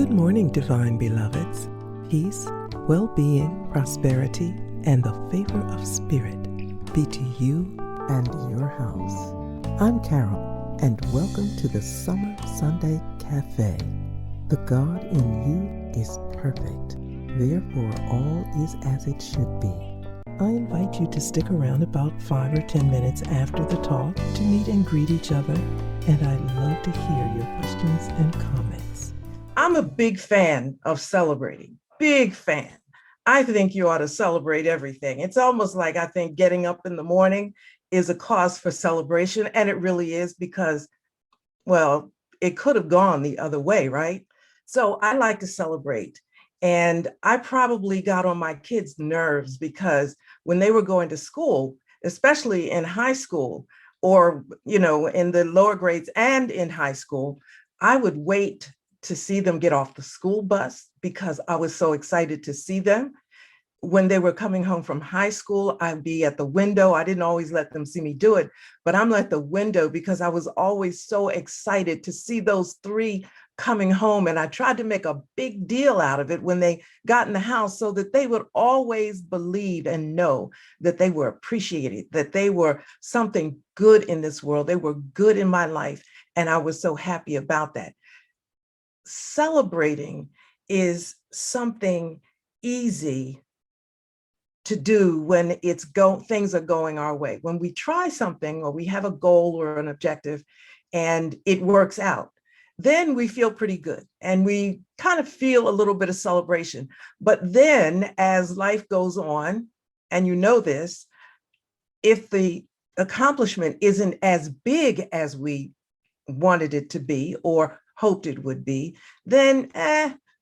Good morning, divine beloveds. Peace, well-being, prosperity, and the favor of spirit be to you and your house. I'm Carol, and welcome to the Summer Sunday Café. The God in you is perfect. Therefore, all is as it should be. I invite you to stick around about 5 or 10 minutes after the talk to meet and greet each other, and I'd love to hear your questions and comments. I'm a big fan of celebrating. Big fan. I think you ought to celebrate everything. It's almost like I think getting up in the morning is a cause for celebration, and it really is because, well, it could have gone the other way, right? So I like to celebrate. And I probably got on my kids' nerves because when they were going to school, especially in high school or, in the lower grades and in high school, I would wait to see them get off the school bus because I was so excited to see them. When they were coming home from high school, I'd be at the window. I didn't always let them see me do it, but I'm at the window because I was always so excited to see those three coming home. And I tried to make a big deal out of it when they got in the house so that they would always believe and know that they were appreciated, that they were something good in this world. They were good in my life. And I was so happy about that. Celebrating is something easy to do when things are going our way. When we try something or we have a goal or an objective and it works out, then we feel pretty good and we kind of feel a little bit of celebration. But then as life goes on, and you know this, if the accomplishment isn't as big as we wanted it to be or hoped it would be, then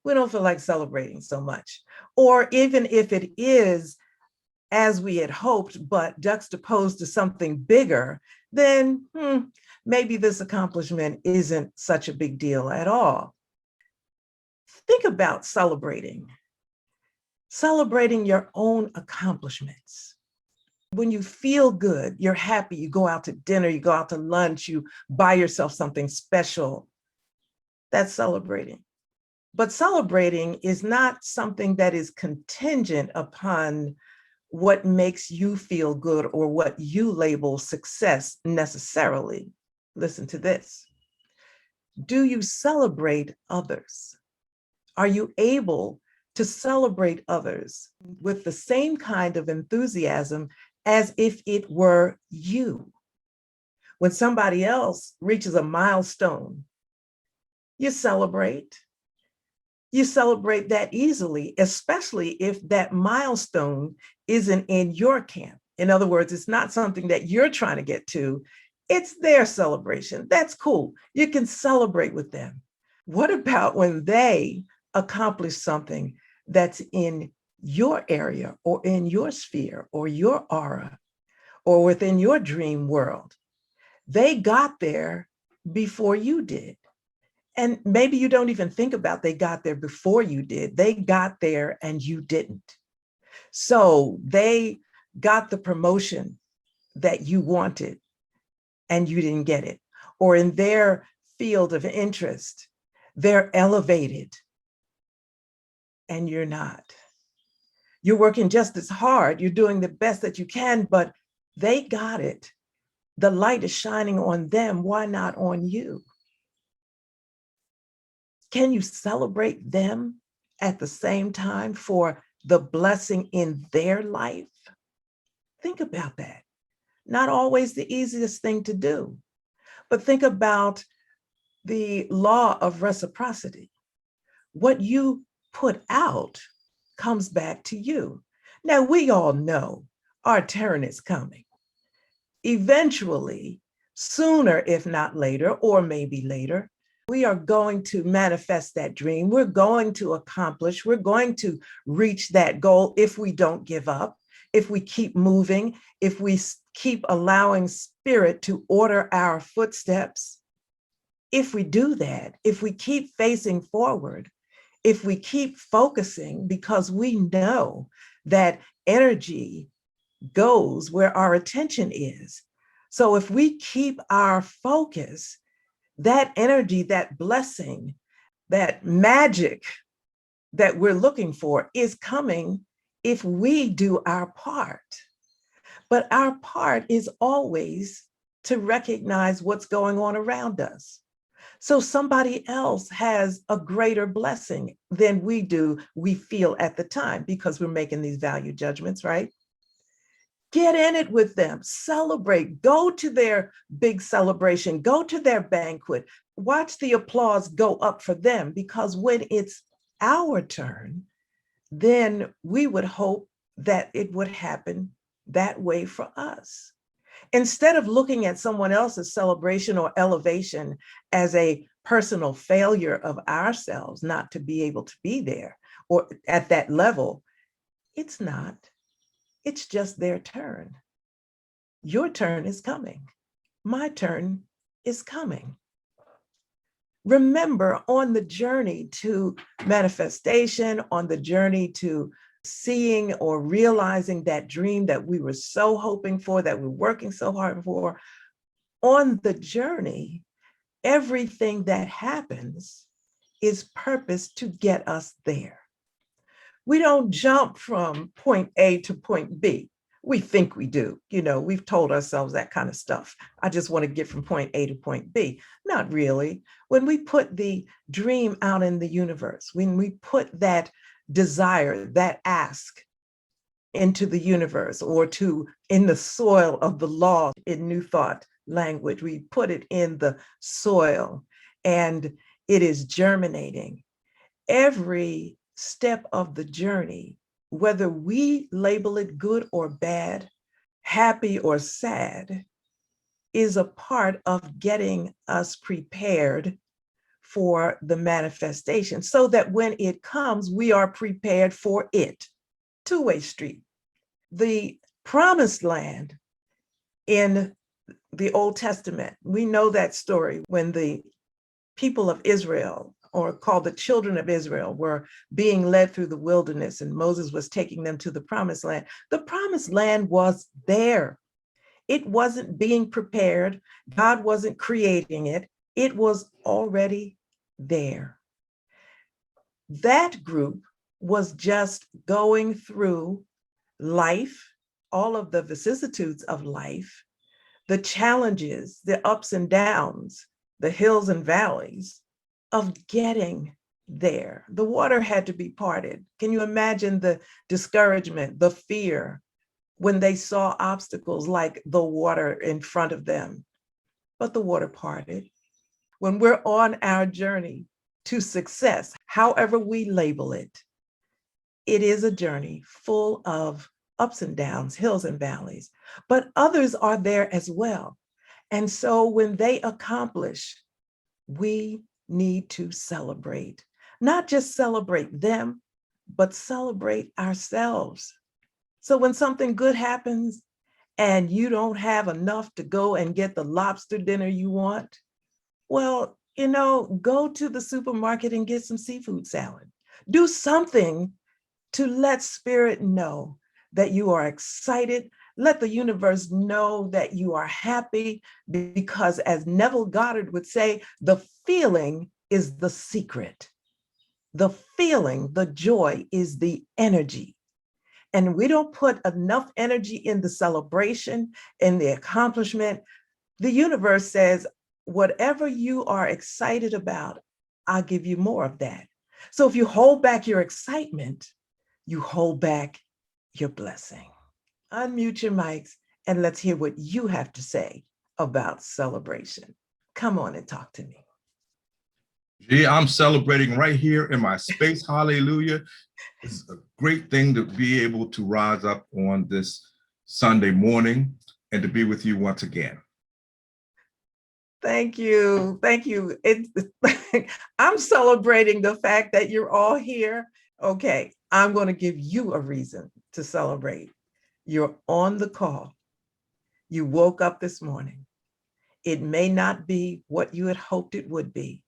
we don't feel like celebrating so much. Or even if it is as we had hoped, but juxtaposed to something bigger, then maybe this accomplishment isn't such a big deal at all. Think about celebrating your own accomplishments. When you feel good, you're happy, you go out to dinner, you go out to lunch, you buy yourself something special. That's celebrating. But celebrating is not something that is contingent upon what makes you feel good or what you label success necessarily. Listen to this. Do you celebrate others? Are you able to celebrate others with the same kind of enthusiasm as if it were you? When somebody else reaches a milestone, you celebrate. You celebrate that easily, especially if that milestone isn't in your camp. In other words, it's not something that you're trying to get to. It's their celebration. That's cool. You can celebrate with them. What about when they accomplish something that's in your area or in your sphere or your aura or within your dream world? They got there before you did. And maybe you don't even think about they got there before you did. They got there and you didn't. So they got the promotion that you wanted and you didn't get it. Or in their field of interest, they're elevated and you're not. You're working just as hard. You're doing the best that you can, but they got it. The light is shining on them. Why not on you? Can you celebrate them at the same time for the blessing in their life? Think about that. Not always the easiest thing to do, but think about the law of reciprocity. What you put out comes back to you. Now, we all know our turn is coming. Eventually, sooner if not later, or maybe later, we are going to manifest that dream. We're going to accomplish, we're going to reach that goal if we don't give up, if we keep moving, if we keep allowing spirit to order our footsteps. If we do that, if we keep facing forward, if we keep focusing, because we know that energy goes where our attention is. So if we keep our focus, that energy, that blessing That magic that we're looking for is coming if we do our part. But our part is always to recognize what's going on around us. So somebody else has a greater blessing than we do, we feel at the time, because we're making these value judgments, right? Get in it with them, celebrate, go to their big celebration, go to their banquet, watch the applause go up for them, because when it's our turn, then we would hope that it would happen that way for us. Instead of looking at someone else's celebration or elevation as a personal failure of ourselves not to be able to be there or at that level, it's not. It's just their turn. Your turn is coming. My turn is coming. Remember, on the journey to manifestation, on the journey to seeing or realizing that dream that we were so hoping for, that we're working so hard for, on the journey, everything that happens is purposed to get us there. We don't jump from point A to point B. We think we do. We've told ourselves that kind of stuff. I just want to get from point A to point B. Not really. When we put the dream out in the universe, when we put that desire, that ask into the universe, or in the soil of the law in New Thought language, we put it in the soil and it is germinating. Every step of the journey, whether we label it good or bad, happy or sad, is a part of getting us prepared for the manifestation, so that when it comes, we are prepared for it. Two-way street. The promised land in the Old Testament, we know that story when the people of Israel, or called the children of Israel, were being led through the wilderness and Moses was taking them to the promised land. The promised land was there. It wasn't being prepared. God wasn't creating it. It was already there. That group was just going through life, all of the vicissitudes of life, the challenges, the ups and downs, the hills and valleys of getting there. The water had to be parted. Can you imagine the discouragement, the fear when they saw obstacles like the water in front of them? But the water parted. When we're on our journey to success, however we label it, it is a journey full of ups and downs, hills and valleys, but others are there as well. And so when they accomplish, we need to celebrate, not just celebrate them, but celebrate ourselves. So when something good happens and you don't have enough to go and get the lobster dinner you want, well, go to the supermarket and get some seafood salad. Do something to let spirit know that you are excited. Let the universe know that you are happy, because as Neville Goddard would say, the feeling is the secret. The feeling, the joy is the energy. And we don't put enough energy in the celebration and the accomplishment. The universe says, whatever you are excited about, I'll give you more of that. So if you hold back your excitement, you hold back your blessing. Unmute your mics and let's hear what you have to say about celebration. Come on and talk to me. Yeah, I'm celebrating right here in my space. Hallelujah. It's a great thing to be able to rise up on this Sunday morning and to be with you once again. Thank you. Thank you. I'm celebrating the fact that you're all here. Okay, I'm going to give you a reason to celebrate. You're on the call. You woke up this morning. It may not be what you had hoped it would be,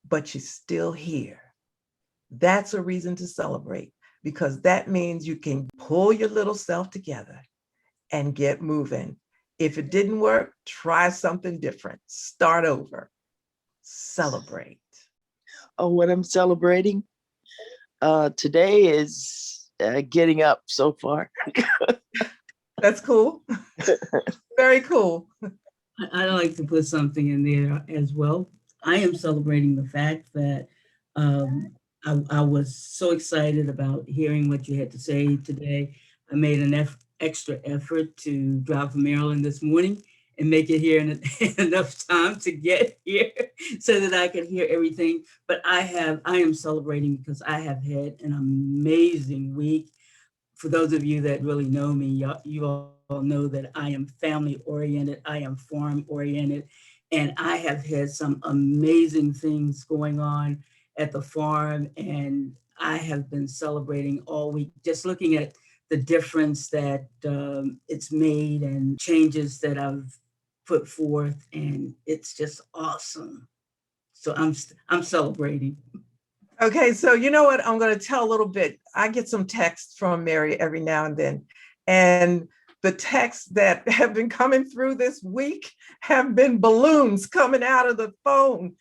but you're still here. That's a reason to celebrate, because that means you can pull your little self together and get moving. If it didn't work, try something different. Start over. Celebrate. what I'm celebrating. Today is getting up so far. That's cool. Very cool. I'd like to put something in there as well. I am celebrating the fact that I was so excited about hearing what you had to say today. I made an extra effort to drive from Maryland this morning and make it here in enough time to get here so that I could hear everything. But I am celebrating because I have had an amazing week. For those of you that really know me, you all know that I am family oriented, I am farm oriented, and I have had some amazing things going on at the farm. And I have been celebrating all week, just looking at the difference that it's made and changes that I've put forth, and it's just awesome. So I'm celebrating. Okay, so you know what? I'm going to tell a little bit. I get some texts from Mary every now and then. And the texts that have been coming through this week have been balloons coming out of the phone.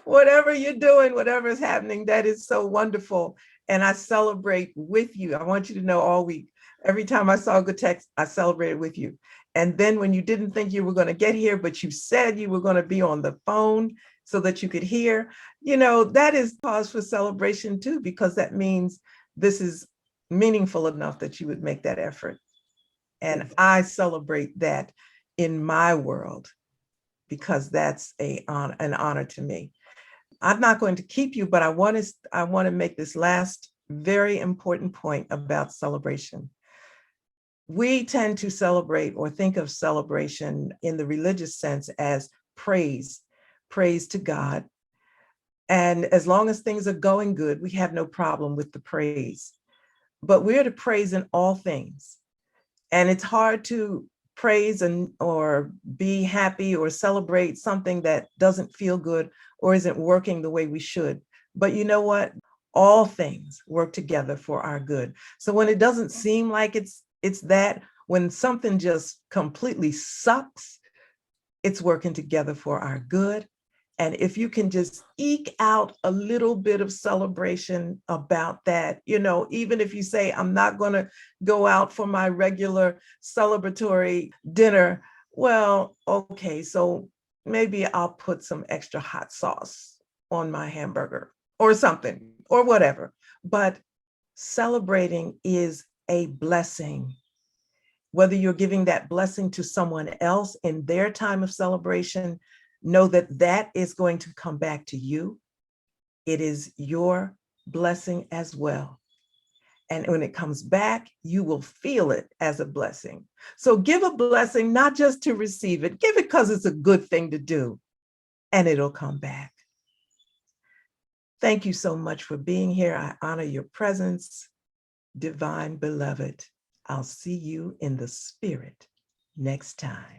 Whatever you're doing, whatever is happening, that is so wonderful. And I celebrate with you. I want you to know all week, every time I saw a good text, I celebrated with you. And then when you didn't think you were going to get here, but you said you were going to be on the phone so that you could hear, that is cause for celebration too, because that means this is meaningful enough that you would make that effort. And I celebrate that in my world because that's an honor to me. I'm not going to keep you, but I want to make this last very important point about celebration. We tend to celebrate or think of celebration in the religious sense as praise to God. And as long as things are going good, we have no problem with the praise. But we're to praise in all things. And it's hard to praise or be happy or celebrate something that doesn't feel good or isn't working the way we should. But you know what? All things work together for our good. So when it doesn't seem like it's that, when something just completely sucks, it's working together for our good. And if you can just eke out a little bit of celebration about that, even if you say, I'm not going to go out for my regular celebratory dinner, well, okay, so maybe I'll put some extra hot sauce on my hamburger or something or whatever. But celebrating is a blessing. Whether you're giving that blessing to someone else in their time of celebration, know that is going to come back to you. It is your blessing as well. And when it comes back, you will feel it as a blessing. So give a blessing, not just to receive it, give it because it's a good thing to do, and it'll come back. Thank you so much for being here. I honor your presence, divine beloved. I'll see you in the spirit next time.